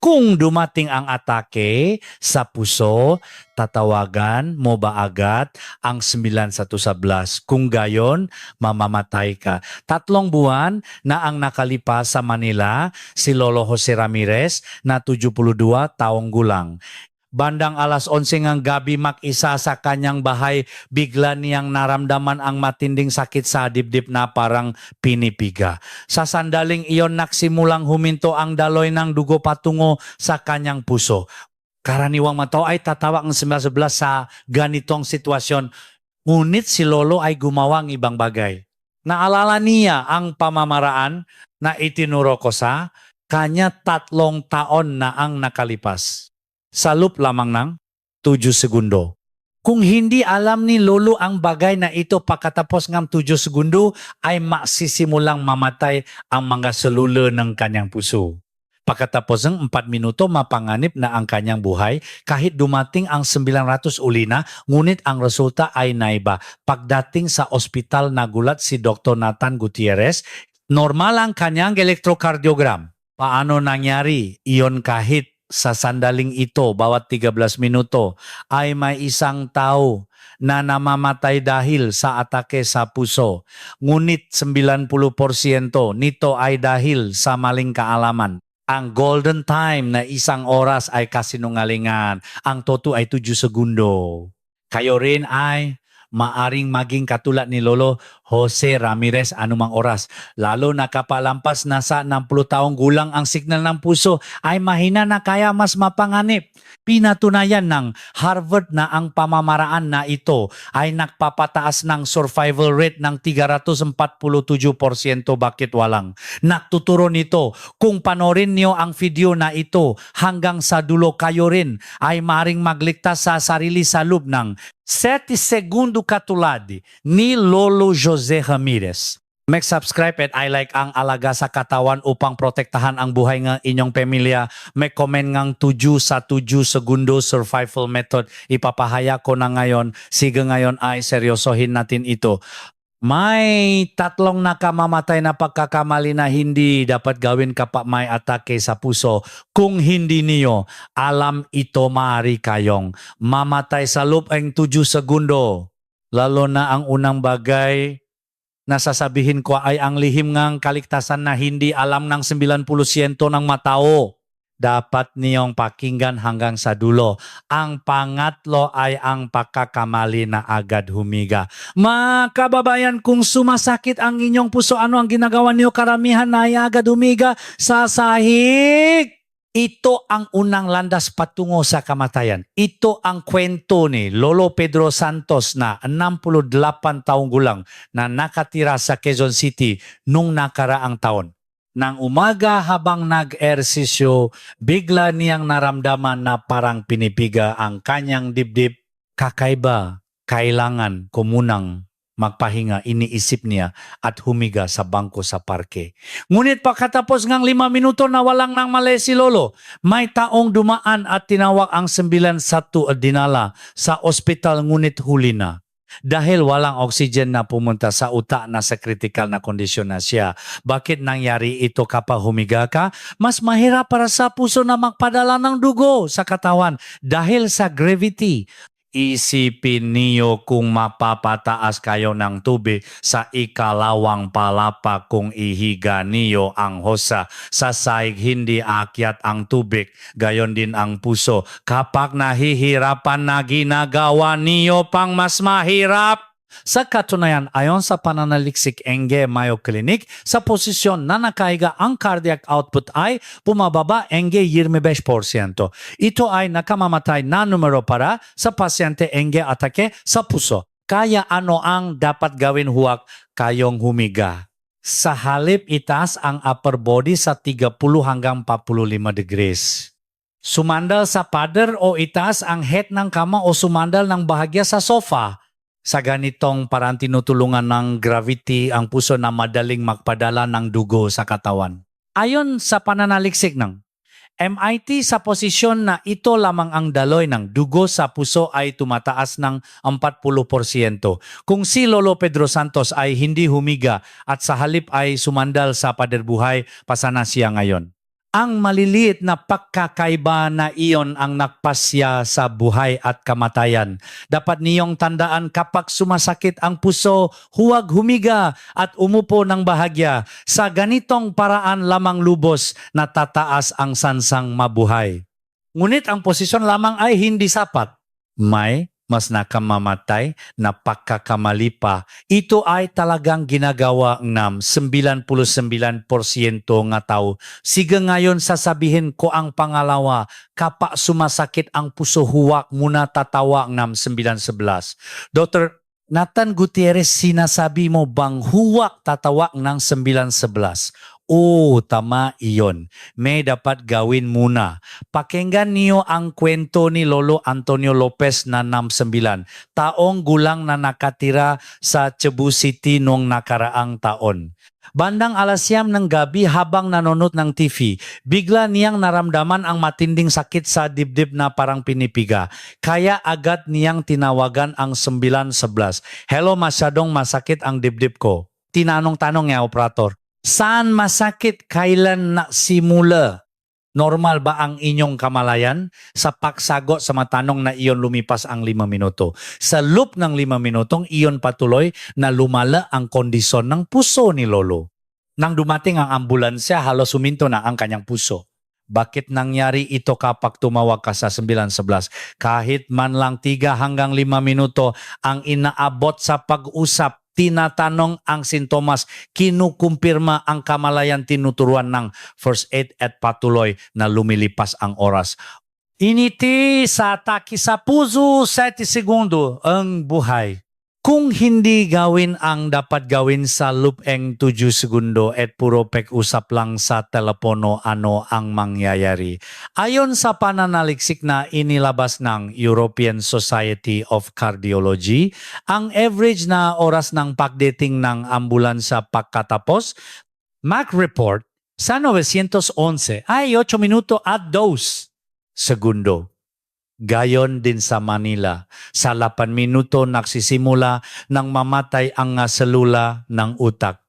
Kung dumating ang atake sa puso, tatawagan mo ba agad ang 911? Kung gayon, mamamatay ka. 3 buwan na ang nakalipas sa Manila si Lolo Jose Ramirez na 72 taong gulang. Bandang alas 11 ng gabi mag-isa sa kanyang bahay, bigla niyang naramdaman ang matinding sakit sa dibdib na parang pinipiga. Sa sandaling iyon nagsimulang huminto ang daloy ng dugo patungo sa kanyang puso. Karaniwang mga tao ay tatawa ng 11 sa ganitong sitwasyon. Ngunit si Lolo ay gumawa ng ibang bagay. Naalala niya ang pamamaraan na itinuro ko sa kanya 3 taon na ang nakalipas. Sa loop lamang ng 7 segundo. Kung hindi alam ni Lolo ang bagay na ito pagkatapos ng 7 segundo, ay masisimulang mamatay ang mga selula ng kanyang puso. Pagkatapos ng 4 minuto, mapanganib na ang kanyang buhay kahit dumating ang 900 uli na, ngunit ang resulta ay naiba. Pagdating sa ospital, nagulat si Dr. Nathan Gutierrez, normal ang kanyang electrocardiogram. Paano nangyari iyon kahit sa sandaling ito, bawat 13 minuto, ay may isang tao na namamatay dahil sa atake sa puso. Ngunit 90% nito ay dahil sa maling kaalaman. Ang golden time na 1 oras ay kasinungalingan. Ang totoo ay 7 segundo. Kayo rin ay maaring maging katulad ni Lolo Jose Ramirez anumang oras. Lalo na kapalampas na sa 60 taong gulang ang signal ng puso ay mahina na kaya mas mapanganib. Pinatunayan ng Harvard na ang pamamaraan na ito ay nagpapataas ng survival rate ng 347%. Bakit walang? Nagtuturo nito kung panorin niyo ang video na ito hanggang sa dulo, kayo rin ay maring magligtas sa sarili sa loob ng 7 segundo katulad ni Lolo Jose Ramirez. Mag-subscribe at I-like ang alaga sa katawan upang protektahan ang buhay ng inyong pamilya. May comment ngang 7 sa 7 segundo survival method. Ipapahaya ko na ngayon. Sige ngayon ay seryosohin natin ito. May 3 nakamamatay na pagkakamali na hindi dapat gawin kapag may atake sa puso. Kung hindi niyo alam ito, maaari kayong mamatay sa loob ng 7 segundo. Lalo na ang unang bagay na sasabihin ko ay ang lihim ngang kaligtasan na hindi alam ng 90% ng matao. Dapat niyong pakinggan hanggang sa dulo. Ang pangatlo ay ang pagkakamali na agad humiga. Mga kababayan, kung sumasakit ang inyong puso, ano ang ginagawa niyo? Karamihan na ay agad humiga sa sahig. Ito ang unang landas patungo sa kamatayan. Ito ang kwento ni Lolo Pedro Santos na 68 taong gulang na nakatira sa Quezon City nung nakaraang taon. Nang umaga habang nag-ersisyo, bigla niyang naramdaman na parang pinipiga ang kanyang dibdib. Kakaiba, kailangan ko munang magpahinga, iniisip niya at humiga sa bangko sa parke. Ngunit pagkatapos ng 5 minuto na walang nang mali si Lolo, may taong dumaan at tinawag ang 911 at dinala sa ospital, ngunit huli na. Dahil walang oxygen na pumunta sa utak na sa critical na kondisyon na siya. Bakit nangyari ito kapag humiga ka? Mas mahirap para sa puso na magpadala ng dugo sa katawan dahil sa gravity. Isipin niyo kung mapapataas kayo ng tubig sa ikalawang palapa kung ihiga niyo ang hosa. Sa sahig hindi aakyat ang tubig, gayon din ang puso. Kapag nahihirapan na ginagawa niyo pang mas mahirap. Sa katunayan, ayon sa pananaliksik Enge Mayo Clinic, sa posisyon na nakahiga ang cardiac output ay bumababa Enge 20%. Ito ay nakamamatay na numero para sa pasyente Enge atake sa puso. Kaya ano ang dapat gawin? Huwag kayong humiga. Sa halip, itaas ang upper body sa 30 hanggang 45 degrees. Sumandal sa pader o itaas ang head ng kama o sumandal ng bahagya sa sofa. Sa ganitong parang tinutulungan ng gravity ang puso na madaling magpadala ng dugo sa katawan. Ayon sa pananaliksik ng MIT, sa posisyon na ito lamang ang daloy ng dugo sa puso ay tumataas ng 40%. Kung si Lolo Pedro Santos ay hindi humiga at sa halip ay sumandal sa pader buhay, pasana siya ngayon. Ang maliliit na pagkakaiba na iyon ang nagpasya sa buhay at kamatayan. Dapat niyong tandaan kapag sumasakit ang puso, huwag humiga at umupo ng bahagya. Sa ganitong paraan lamang lubos na tataas ang sansang mabuhay. Ngunit ang posisyon lamang ay hindi sapat. May mas nakamamatay na pagkakamali pa. Ito ay talagang ginagawa ng 99% nga tao. Sige ngayon sasabihin ko ang pangalawa, kapag sumasakit ang puso, huwag muna tatawa ng 911. Dr. Nathan Gutierrez, sinasabi mo bang huwag tatawa ng 911? Oo, tama iyon. May dapat gawin muna. Pakinggan niyo ang kwento ni Lolo Antonio Lopez na 69, taong gulang na nakatira sa Cebu City noong nakaraang taon. Bandang 9:00 ng gabi habang nanonood ng TV, bigla niyang naramdaman ang matinding sakit sa dibdib na parang pinipiga. Kaya agad niyang tinawagan ang 911. Hello, masyadong masakit ang dibdib ko. Tinanong-tanong niya operator. Saan masakit? Kailan nagsimula? Normal ba ang inyong kamalayan? Sa pagsagot sa matanong na iyon lumipas ang 5 minuto. Sa loop ng 5 minutong iyon patuloy na lumala ang kondisyon ng puso ni Lolo. Nang dumating ang ambulansya, halos suminto na ang kanyang puso. Bakit nangyari ito kapag tumawag ka sa 911? Kahit man lang 3 hanggang 5 minuto ang inaabot sa pag-usap, tinatanong ang sintomas, kinukumpirma ang kamalayan, tinuturuan ng first aid at patuloy na lumilipas ang oras. Initi sa atake sa puso, 7 segundo ang buhay. Kung hindi gawin ang dapat gawin sa lupeng 7 segundo at puro pek-usap lang sa telepono, ano ang mangyayari? Ayon sa pananaliksik na inilabas ng European Society of Cardiology, ang average na oras ng pagdating ng ambulansya pagkatapos, MAC report sa 911 ay 8 minuto at 2 segundo. Gayon din sa Manila. Sa 8 minuto nagsisimula nang mamatay ang selula ng utak.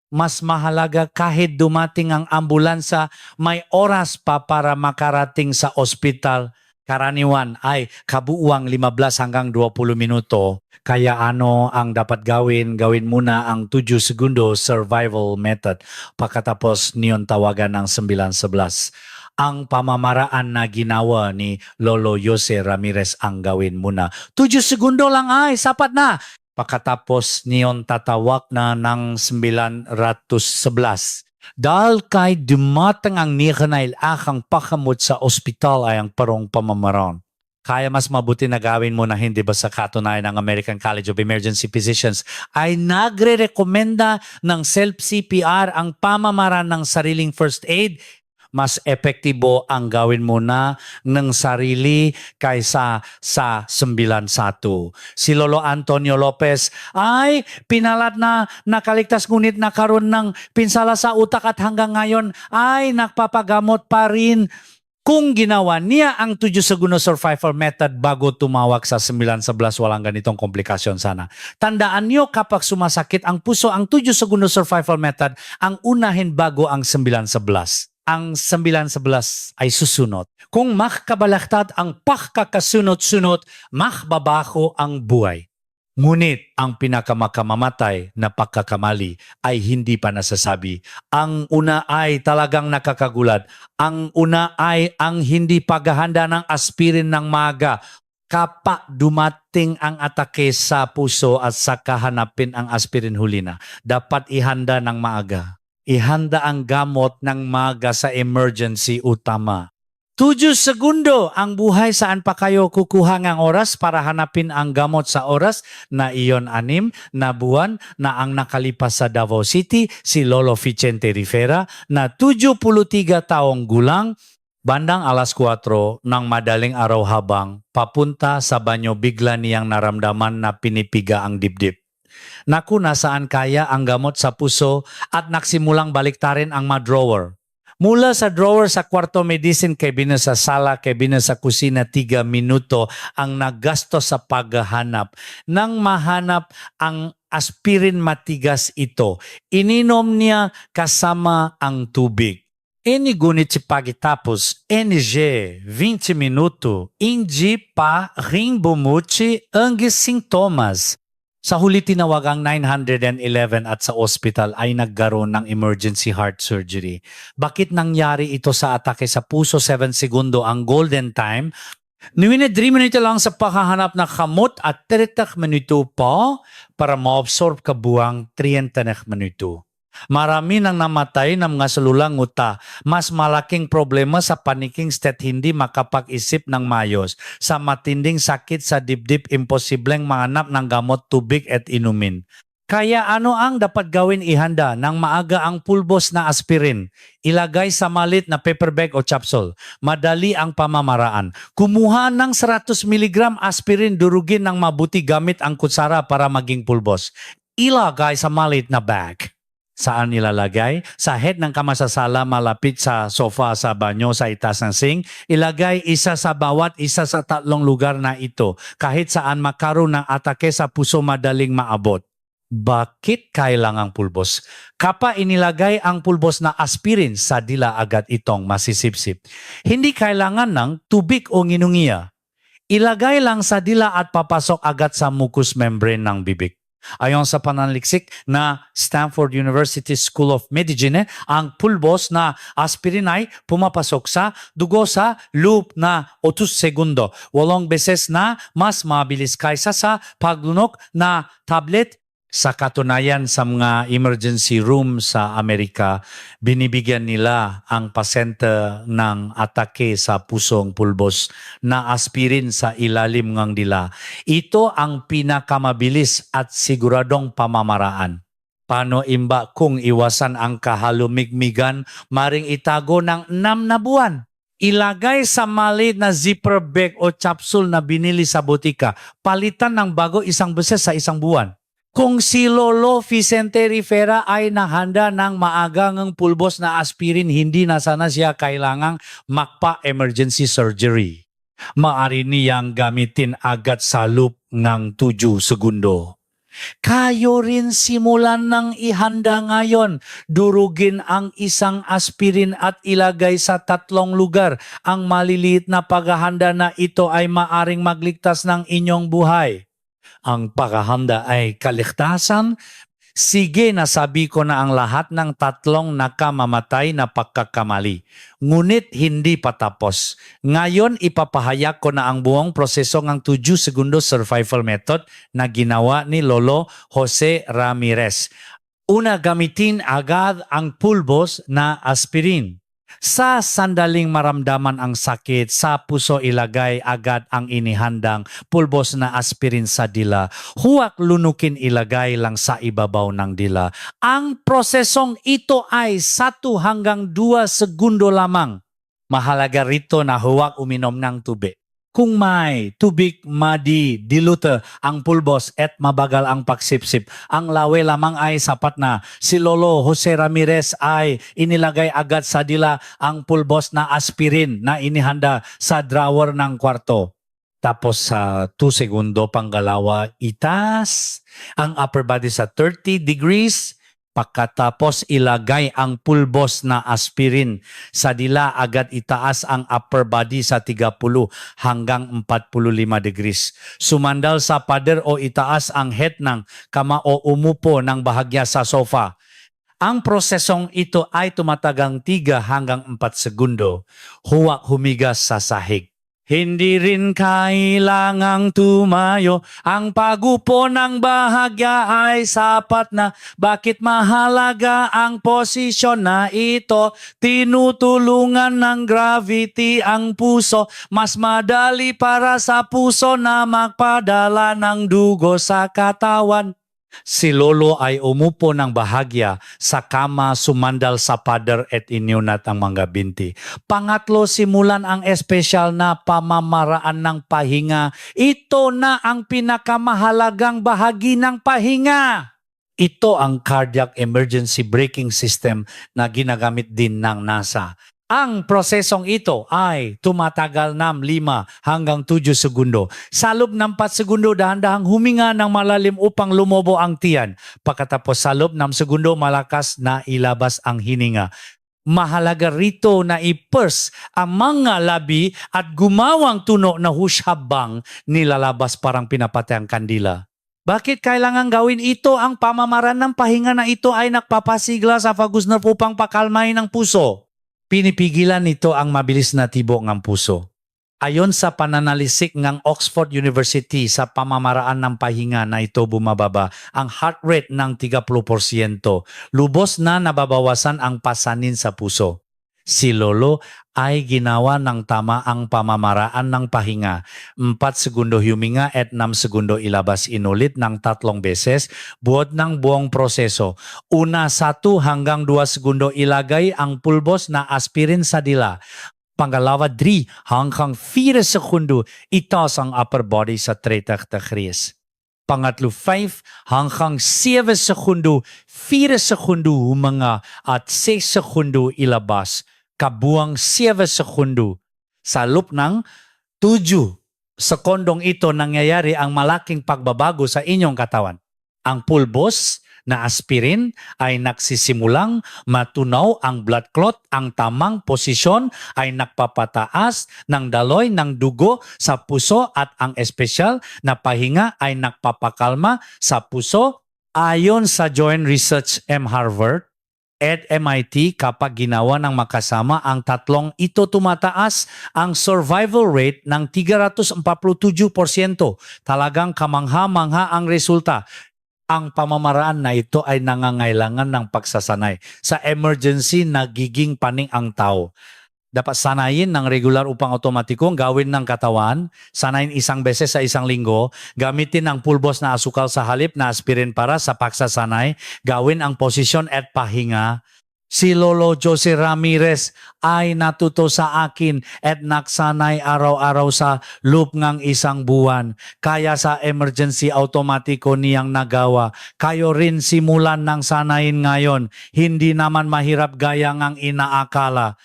Mas mahalaga kahit dumating ang ambulansya, may oras pa para makarating sa ospital. Karaniwan ay kabuuang 15 hanggang 20 minuto. Kaya ano ang dapat gawin? Gawin muna ang 7 segundo survival method. Pagkatapos niyon tawagan ng 911. Ang pamamaraan na ginawa ni Lolo Jose Ramirez ang gawin muna. 7 segundo lang ay sapat na. Pagkatapos niyon tatawag na ng 911. Dahil kay dumatang ang nikanail akang pakamot sa ospital ay ang parong pamamaraan. Kaya mas mabuti na gawin mo na hindi ba sa katunayan ng American College of Emergency Physicians ay nagre-rekomenda ng self-CPR ang pamamaraan ng sariling first aid. Mas epektibo ang gawin mo na ng sarili kaysa sa 911. Si Lolo Antonio Lopez ay pinalat na nakaligtas ngunit nakaroon ng pinsala sa utak at hanggang ngayon ay nagpapagamot pa rin. Kung ginawa niya ang 7 segundo survival method bago tumawag sa 911, walang ganitong komplikasyon sana. Tandaan niyo kapag sumasakit ang puso, ang 7 segundo survival method ang unahin bago ang 911. Ang 911 ay susunod. Kung makabalaktad ang pagkakasunod-sunod, makbabago ang buhay. Ngunit ang pinakamakamatay na pagkakamali ay hindi pa nasasabi. Ang una ay talagang nakakagulat. Ang una ay ang hindi paghahanda ng aspirin ng maaga. Kapag dumating ang atake sa puso at saka hanapin ang aspirin huli na, dapat ihanda ng maaga. Ihanda ang gamot ng maaga sa emergency utama. 7 segundo ang buhay, saan pa kayo kukuha ng oras para hanapin ang gamot sa oras na iyon 6 na buwan na ang nakalipas sa Davao City, si Lolo Vicente Rivera na 73 taong gulang, bandang 4:00 ng madaling araw habang papunta sa banyo bigla niyang naramdaman na pinipiga ang dibdib. Naku, nasaan kaya ang gamot sa puso at nagsimulang baliktarin ang mga drawer. Mula sa drawer sa kwarto medicine kay bina sa sala, kay bina sa kusina, 3 minuto ang naggasto sa paghahanap. Nang mahanap ang aspirin matigas ito, ininom niya kasama ang tubig. N gunit si pagitapos NG 20 minuto, hindi pa rin bumuti ang sintomas. Sa huli tinawag ang 911 at sa ospital ay nagkaroon ng emergency heart surgery. Bakit nangyari ito sa atake sa puso? 7 segundo ang golden time. Niwine 3 minuto lang sa paghahanap ng kamot at 30 minuto pa para ma-absorb kabuang 30 minuto. Marami nang namatay ng mga salulang nguta. Mas malaking problema sa paniking state hindi makapag-isip ng mayos. Sa matinding sakit sa dibdib, imposibleng manganap ng gamot, tubig at inumin. Kaya ano ang dapat gawin? Ihanda ng maaga ang pulbos na aspirin. Ilagay sa malit na paper bag o capsule. Madali ang pamamaraan. Kumuha ng 100 mg aspirin, durugin ng mabuti gamit ang kutsara para maging pulbos. Ilagay sa malit na bag. Saan nilalagay? Sa head ng kamasasala malapit sa sofa sa banyo sa itaas ng sink. Ilagay isa sa bawat isa sa 3 lugar na ito. Kahit saan makaroon ng atake sa puso madaling maabot. Bakit kailangang pulbos? Kapag inilagay ang pulbos na aspirin sa dila agad itong masisipsip. Hindi kailangan ng tubig o nginungiya. Ilagay lang sa dila at papasok agad sa mucous membrane ng bibig. Ayon sa pananaliksik na Stanford University School of Medicine, ang pulbos na aspirin ay pumapasok sa dugo sa loob na 8 segundo. 8 beses na mas mabilis kaysa sa paglunok na tablet. Sa katunayan, sa mga emergency room sa Amerika, binibigyan nila ang pasyente ng atake sa pusong pulbos na aspirin sa ilalim ng dila. Ito ang pinakamabilis at siguradong pamamaraan. Paano imba kung iwasan ang kahalumigmigan, maring itago ng 6 na buwan? Ilagay sa maliit na zipper bag o capsule na binili sa botika. Palitan ng bago 1 beses sa 1 buwan. Kung si Lolo Vicente Rivera ay nahanda ng maagang pulbos na aspirin, hindi na sana siya kailangang makpa-emergency surgery. Maari niyang gamitin agad sa loob ng 7 segundo. Kayo rin simulan ng ihanda ngayon. Durugin ang 1 aspirin at ilagay sa 3 lugar. Ang maliliit na paghahanda na ito ay maaring magligtas ng inyong buhay. Ang paghahanda ay kaligtasan. Sige, nasabi ko na ang lahat ng 3 nakamamatay na pagkakamali. Ngunit hindi pa tapos. Ngayon ipapahayag ko na ang buong proseso ng 7 segundo survival method na ginawa ni Lolo Jose Ramirez. Una, gamitin agad ang pulbos na aspirin. Sa sandaling maramdaman ang sakit, sa puso ilagay agad ang inihandang pulbos na aspirin sa dila. Huwag lunukin, ilagay lang sa ibabaw ng dila. Ang prosesong ito ay 1 hanggang 2 segundo lamang. Mahalaga rito na huwag uminom ng tubig. Kung may tubig, dilute ang pulbos at mabagal ang pagsipsip. Ang lawe lamang ay sapat na. Si Lolo Jose Ramirez ay inilagay agad sa dila ang pulbos na aspirin na inihanda sa drawer ng kwarto. Tapos sa 2 segundo panggalawa, itas ang upper body sa 30 degrees. Pagkatapos ilagay ang pulbos na aspirin sa dila, agad itaas ang upper body sa 30 hanggang 45 degrees. Sumandal sa pader o itaas ang head ng kama o umupo ng bahagya sa sofa. Ang prosesong ito ay tumatagang 3 hanggang 4 segundo. Huwag humigas sa sahig. Hindi rin kailangang tumayo. Ang pagupo ng bahagya ay sapat na. Bakit mahalaga ang posisyon na ito? Tinutulungan ng gravity ang puso. Mas madali para sa puso na magpadala ng dugo sa katawan. Si Lolo ay umupo ng bahagya sa kama, sumandal sa pader at inyunat ang mga binti. Pangatlo, simulan ang espesyal na pamamaraan ng pahinga. Ito na ang pinakamahalagang bahagi ng pahinga. Ito ang cardiac emergency braking system na ginagamit din ng NASA. Ang prosesong ito ay tumatagal ng 5 hanggang 7 segundo. Sa loob ng 4 segundo, dahan-dahang huminga ng malalim upang lumobo ang tiyan. Pagkatapos sa loob ng segundo, malakas na ilabas ang hininga. Mahalaga rito na i-purse ang mga labi at gumawang tuno na husyabang nilalabas parang pinapatay ang kandila. Bakit kailangan gawin ito? Ang pamamaraan ng pahinga na ito ay nagpapasigla sa vagus nerve upang pakalmahin ang puso. Pinipigilan nito ang mabilis na tibok ng puso. Ayon sa pananalisik ng Oxford University sa pamamaraan ng pahinga na ito bumababa ang heart rate ng 30%, lubos na nababawasan ang pasanin sa puso. Si Lolo ay ginawa ng tama ang pamamaraan ng pahinga. 4 segundo huminga at 6 segundo ilabas, inulit ng 3 beses, buod ng buong proseso. Una, 1 hanggang 2 segundo ilagay ang pulbos na aspirin sa dila. Pangalawa, 3 hanggang 4 segundo itaas ang upper body sa 30 degrees. Pangatlo, 5 hanggang 7 segundo, 4 segundo huminga at 6 segundo ilabas. Kabuang 7 segundo. Sa loob ng 7 sekundong ito nangyayari ang malaking pagbabago sa inyong katawan. Ang pulbos na aspirin ay nagsisimulang matunaw ang blood clot, ang tamang posisyon ay nagpapataas ng daloy ng dugo sa puso at ang espesyal na pahinga ay nagpapakalma sa puso. Ayon sa Joint Research Harvard at MIT, kapag ginawa ng makasama ang tatlong ito, tumataas ang survival rate ng 347%. Talagang kamangha-mangha ang resulta. Ang pamamaraan na ito ay nangangailangan ng pagsasanay. Sa emergency, nagiging paning ang tao. Dapat sanayin ng regular upang otomatikong gawin ng katawan, sanayin 1 beses sa 1 linggo, gamitin ang pulbos na asukal sa halip na aspirin para sa pagsasanay, gawin ang posisyon at pahinga. Si Lolo Jose Ramirez ay natuto sa akin at naksanay araw-araw sa loop ng 1 buwan. Kaya sa emergency automatiko niyang nagawa. Kayo rin simulan ng sanayin ngayon. Hindi naman mahirap gaya ng inaakala.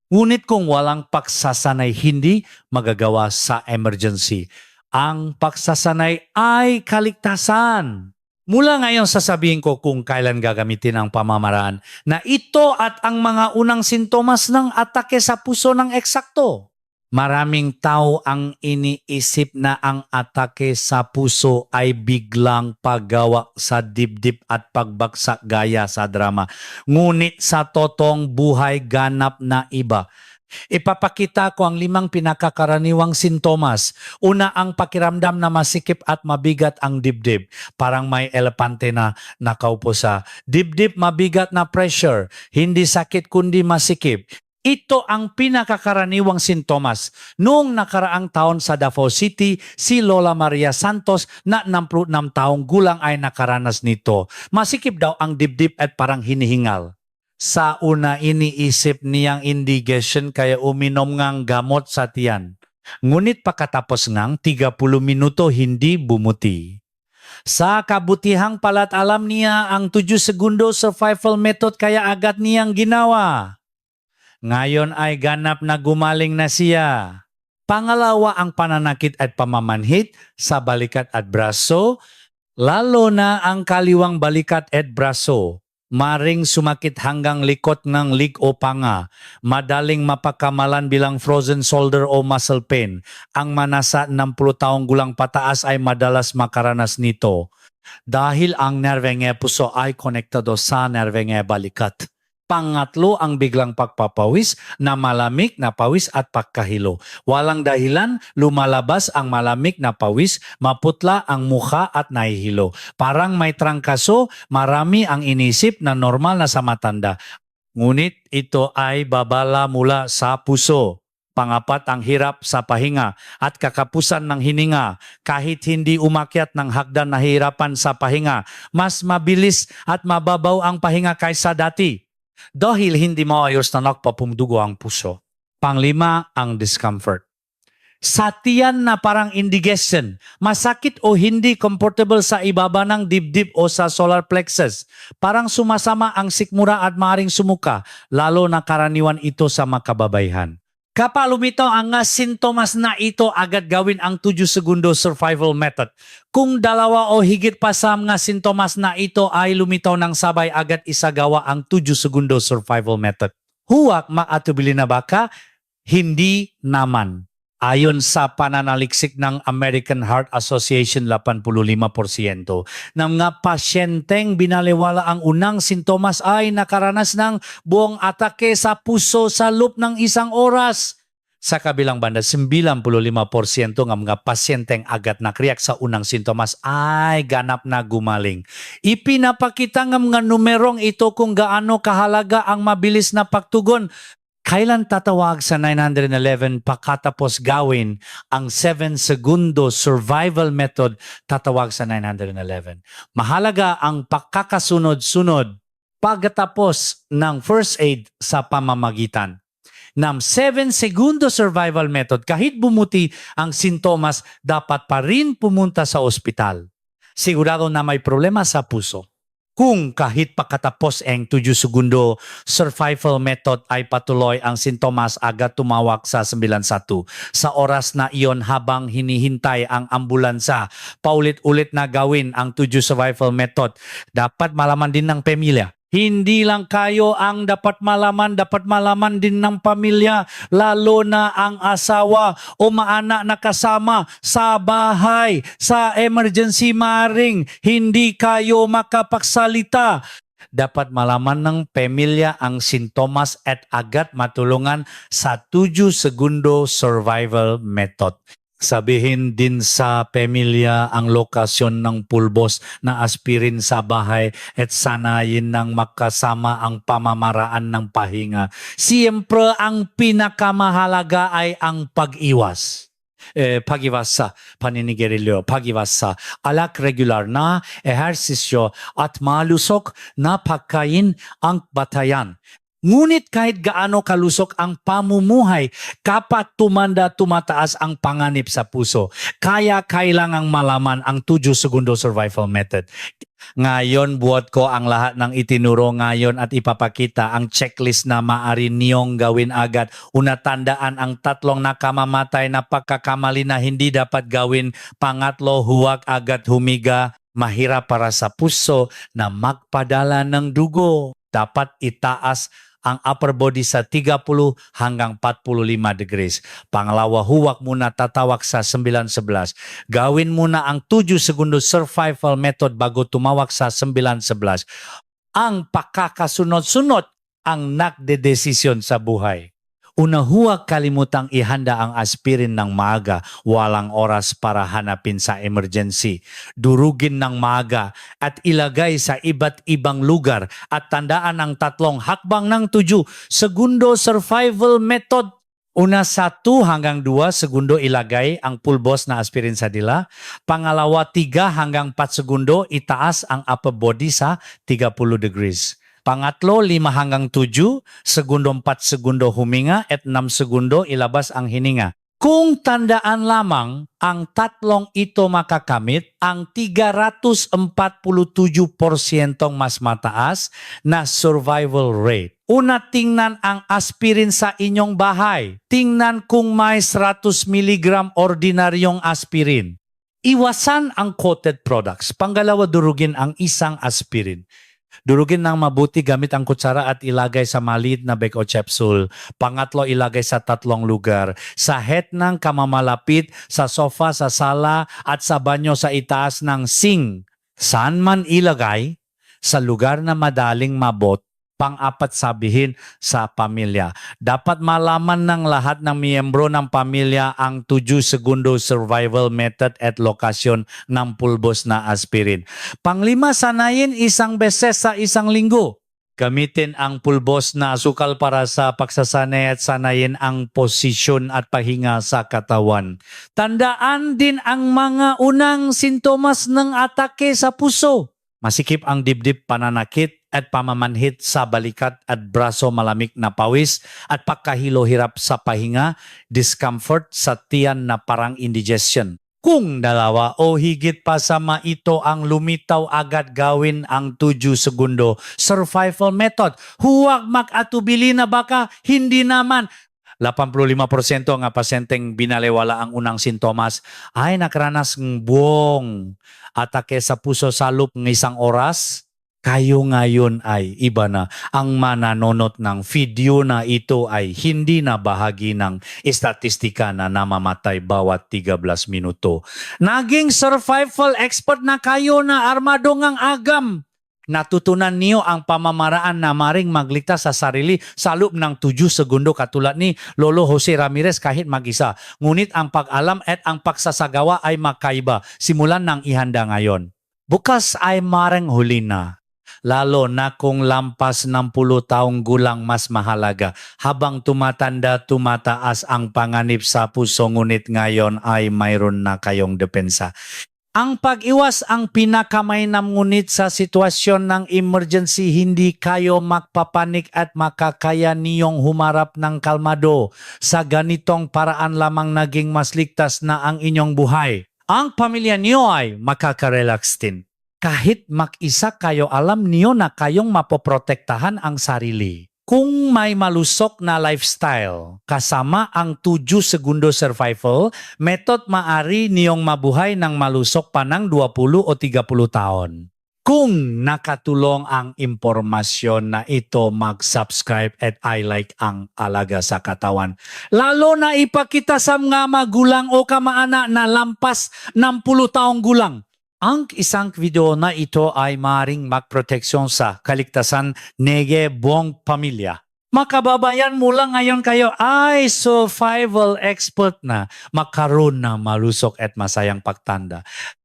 Ngunit kung walang pagsasanay, hindi magagawa sa emergency. Ang pagsasanay ay kaligtasan. Mula ngayon sasabihin ko kung kailan gagamitin ang pamamaraan na ito at ang mga unang sintomas ng atake sa puso ng eksakto. Maraming tao ang iniisip na ang atake sa puso ay biglang paggawa sa dibdib at pagbagsak gaya sa drama. Ngunit sa totoong buhay ganap na iba. Ipapakita ko ang 5 pinakakaraniwang sintomas. Una, ang pakiramdam na masikip at mabigat ang dibdib. Parang may elepante na nakaupo sa dibdib, mabigat na pressure. Hindi sakit kundi masikip. Ito ang pinakakaraniwang sintomas. Noong nakaraang taon sa Davao City, si Lola Maria Santos na 66 taong gulang ay nakaranas nito. Masikip daw ang dibdib at parang hinihingal. Sa una, iniisip niyang indigestion kaya uminom ngang gamot sa tiyan. Ngunit pagkatapos ngang 30 minuto hindi bumuti. Sa kabutihang pala't alam niya ang 7 segundo survival method kaya agad niyang ginawa. Ngayon ay ganap na gumaling na siya. Pangalawa, ang pananakit at pamamanhit sa balikat at braso, lalo na ang kaliwang balikat at braso. Maring sumakit hanggang likod ng lig o panga, madaling mapakamalan bilang frozen shoulder o muscle pain. Ang manasa 60 taong gulang pataas ay madalas makaranas nito dahil ang nerve ng puso ay konektado sa nerve ng balikat. Pangatlo, ang biglang pagpapawis na malamig na pawis at pagkahilo. Walang dahilan, lumalabas ang malamig na pawis, maputla ang mukha at nahihilo. Parang may trangkaso, marami ang inisip na normal na sa matanda. Ngunit ito ay babala mula sa puso. Pangapat, ang hirap sa pahinga at kakapusan ng hininga. Kahit hindi umakyat ng hagdan, nahihirapan sa pahinga. Mas mabilis at mababaw ang pahinga kaysa dati. Dahil hindi maayos na nagpapumdugo ang puso. Panglima, ang discomfort. Sa tiyan na parang indigestion, masakit o hindi comfortable sa ibaba ng dibdib o sa solar plexus. Parang sumasama ang sikmura at maaaring sumuka, lalo na karaniwan ito sa makababayhan. Kapag lumitaw ang sintomas na ito, agad gawin ang 7 segundo survival method. Kung 2 o higit pa sa mga sintomas na ito ay lumitaw ng sabay, agad isagawa ang 7 segundo survival method. Huwag maatubili na baka, hindi naman. Ayon sa pananaliksik ng American Heart Association, 85% ng mga pasyenteng binaliwala ang unang sintomas ay nakaranas ng buong atake sa puso sa loob ng isang oras. Sa kabilang banda, 95% ng mga pasyenteng agad nakriyak sa unang sintomas ay ganap na gumaling. Ipinapakita ng mga numerong ito kung gaano kahalaga ang mabilis na pagtugon. Kailan tatawag sa 911 pagkatapos gawin ang 7-segundo survival method, tatawag sa 911. Mahalaga ang pagkakasunod-sunod pagkatapos ng first aid sa pamamagitan ng 7-segundo survival method. Kahit bumuti ang sintomas, dapat pa rin pumunta sa ospital. Sigurado na may problema sa puso. Kung kahit pagkatapos ang 7-segundo survival method ay patuloy ang sintomas, agad tumawag sa 911. Sa oras na iyon habang hinihintay ang ambulansa, paulit-ulit na gawin ang 7 survival method. Dapat malaman din ng pamilya. Hindi lang kayo ang dapat malaman din ng pamilya, lalo na ang asawa o maanak na kasama sa bahay. Sa emergency maring, hindi kayo makapagsalita. Dapat malaman ng pamilya ang sintomas at agad matulungan sa 7-segundo survival method. Sabihin din sa pamilya ang lokasyon ng pulbos na aspirin sa bahay at sanayin ng makasama ang pamamaraan ng pahinga. Siyempre, ang pinakamahalaga ay ang pag-iwas. Pag-iwas sa paninigarilyo, pag-iwas sa alak regular na ehersisyo at malusok na pagkain ang batayan. Ngunit kahit gaano kalusok ang pamumuhay, kapag tumataas ang panganib sa puso, kaya kailangang malaman ang 7-segundo survival method. Ngayon, buhat ko ang lahat ng itinuro ngayon at ipapakita ang checklist na maaari niyong gawin agad. Una, tandaan ang 3 nakamamatay na pagkakamali na hindi dapat gawin. Pangatlo, huwag agad humiga. Mahirap para sa puso na magpadala ng dugo. Dapat itaas ang upper body sa 30 hanggang 45 degrees. Pangalawa, huwag muna tatawag sa 911. Gawin muna ang 7-segundo survival method bago tumawag sa 911. Ang pagkakasunod-sunod ang nagdedesisyon sa buhay. Una, huwag kalimutang ihanda ang aspirin ng maaga. Walang oras para hanapin sa emergency. Durugin ng maaga at ilagay sa iba't ibang lugar. At tandaan ang 3 hakbang ng 7-segundo survival method. Una, sa 2 hanggang 2 segundo ilagay ang pulbos na aspirin sa dila. Pangalawa, 3 hanggang 4 segundo itaas ang upper body sa 30 degrees. Pangatlo, 5 hanggang 7 segundo, 4 segundo huminga at 6 segundo ilabas ang hininga. Kung tandaan lamang ang 3 ito makakamit, ang 347% mas mataas na survival rate. Una, tingnan ang aspirin sa inyong bahay. Tingnan kung may 100 mg ordinaryong aspirin. Iwasan ang coated products. Pangalawa, durugin ang isang aspirin. Durugin ng mabuti gamit ang kutsara at ilagay sa maliit na bag o capsule. Pangatlo, ilagay sa 3 lugar. Sa head ng kamamalapit, sa sofa, sa sala at sa banyo sa itaas ng sink. Saan man ilagay? Sa lugar na madaling mabot. Pang-apat, sabihin sa pamilya. Dapat malaman ng lahat ng miyembro ng pamilya ang 7-segundo survival method at lokasyon ng pulbos na aspirin. Pang-5, sanayin 1 beses sa 1 linggo. Gamitin ang pulbos na asukal para sa pagsasanay at sanayin ang posisyon at pahinga sa katawan. Tandaan din ang mga unang sintomas ng atake sa puso. Masikip ang dibdib, pananakit at pamamanhit sa balikat at braso, malamig na pawis at pagkahilo hirap sa pahinga, discomfort sa tiyan na parang indigestion. Kung 2 o higit pa sa ito ang lumitaw, agad gawin ang 7-segundo survival method. Huwag mag-atubili na baka hindi naman. 85% nga pasyenteng binaliwala ang unang sintomas ay nakaranas ng buong atake sa puso sa loob ng 1 oras. Kayo ngayon ay iba na. Ang mananonot ng video na ito ay hindi na bahagi ng estatistika na namamatay bawat 13 minuto. Naging survival expert na kayo na armado ngang agam. Natutunan niyo ang pamamaraan na maring magligtas sa sarili sa loob ng 7 segundo katulad ni Lolo Jose Ramirez kahit mag-isa. Ngunit ang pag-alam at ang pagsasagawa ay makaiba. Simulan ng ihanda ngayon. Bukas ay maring huli na. Lalo na kung lampas ng 10 taong gulang mas mahalaga. Habang tumatanda, tumataas ang panganib sa puso ngunit ngayon ay mayroon na kayong depensa. Ang pag-iwas ang pinakamainam ngunit sa sitwasyon ng emergency hindi kayo magpapanik at makakaya niyong humarap ng kalmado. Sa ganitong paraan lamang naging mas ligtas na ang inyong buhay. Ang pamilya niyo ay makakarelax din. Kahit mag-isa kayo, alam niyo na kayong mapoprotektahan ang sarili. Kung may malusok na lifestyle, kasama ang 7 segundo survival, method maari niyong mabuhay ng malusok pa ng 20 o 30 taon. Kung nakatulong ang impormasyon na ito, mag-subscribe at i-like ang Alaga sa Katawan. Lalo na ipakita sa mga magulang o kamaanak na lampas ng 10 taong gulang. Ang isang video na ito ay maaaring magproteksyon sa kaligtasan ng buong pamilya. Makababayan mula ngayon kayo ay survival expert na makaroon ng malusok at masayang pagtanda.